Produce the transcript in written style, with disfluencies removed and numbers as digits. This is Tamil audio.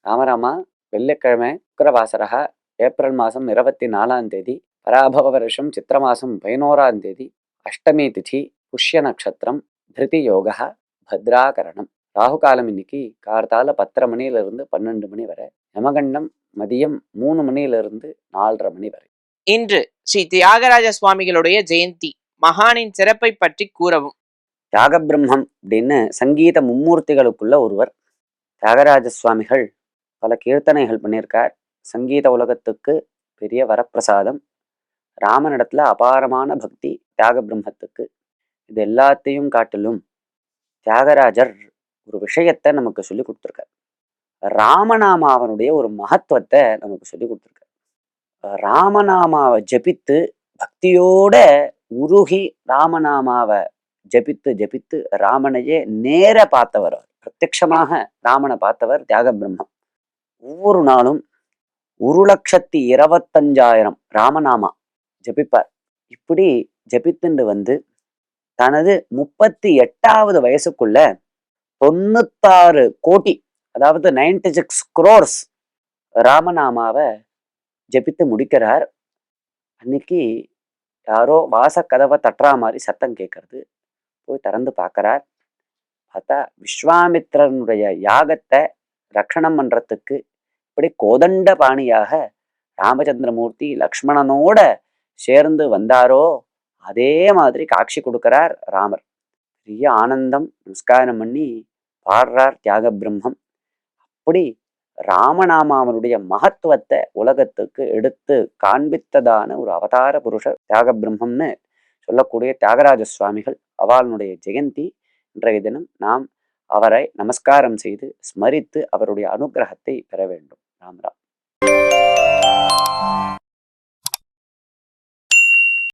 ராமராமா, வெள்ளிக்கிழமை உக்கிரவாசரः ஏப்ரல் மாதம் 24ஆம் தேதி, பராபவ வருஷம் சித்திர மாதம் 11ஆம் தேதி, அஷ்டமி திதி, புஷ்ய நட்சத்திரம், திருதி யோகः, பத்ராகரணம். ராகுகாலம் இன்னைக்கு கார்த்தால 10:30 மணியிலிருந்து 12 மணி வரை, யமகண்டம் மதியம் 3 மணியிலிருந்து 4:30 மணி வரை. இன்று ஸ்ரீ தியாகராஜ சுவாமிகளுடைய ஜெயந்தி. மகானின் சிறப்பை பற்றி கூறவும். தியாகபிரம்மம் அப்படின்னு சங்கீத மும்மூர்த்திகளுக்குள்ள ஒருவர். தியாகராஜ சுவாமிகள் பல கீர்த்தனைகள் பண்ணியிருக்கார். சங்கீத உலகத்துக்கு பெரிய வரப்பிரசாதம். ராமனிடத்துல அபாரமான பக்தி தியாக பிரம்மத்துக்கு. இது எல்லாத்தையும் காட்டிலும் தியாகராஜர் ஒரு விஷயத்தை நமக்கு சொல்லி கொடுத்துருக்கார். ராமநாமாவனுடைய ஒரு மகத்துவத்தை நமக்கு சொல்லி கொடுத்துருக்கார். ராமநாமாவை ஜபித்து பக்தியோட உருகி ராமநாமாவை ஜபித்து ஜபித்து ராமனையே நேர பார்த்தவர். பிரத்யட்சமாக ராமனை பார்த்தவர் தியாக பிரம்மம். ஒவ்வொரு நாளும் 1,25,000 ராமநாமா ஜபிப்பார். இப்படி ஜபித்துண்டு வந்து தனது 38வது வயசுக்குள்ள 96 கோடி, அதாவது 96 crores ராமநாமாவை ஜபித்து முடிக்கிறார். அன்னைக்கு யாரோ வாச கதவை தட்டுறா மாதிரி சத்தம் கேட்கறது. போய் திறந்து பார்க்கறார். பார்த்தா விஸ்வாமித்திரனுடைய யாகத்தை ரக்ஷணம் பண்றதுக்கு இப்படி கோதண்ட பாணியாக ராமச்சந்திரமூர்த்தி லக்ஷ்மணனோட சேர்ந்து வந்தாரோ அதே மாதிரி காட்சி கொடுக்கிறார் ராமர். பெரிய ஆனந்தம், நமஸ்காரம் பண்ணி பாடுறார் தியாக பிரம்மம். அப்படி ராமநாமாவனுடைய மகத்துவத்தை உலகத்துக்கு எடுத்து காண்பித்ததான ஒரு அவதார புருஷர் தியாக பிரம்மம்னு சொல்லக்கூடிய தியாகராஜ சுவாமிகள். அவளுடைய ஜெயந்தி. இன்றைய தினம் நாம் அவரை நமஸ்காரம் செய்து ஸ்மரித்து அவருடைய அனுகிரகத்தை பெற வேண்டும். ராம் ராம்.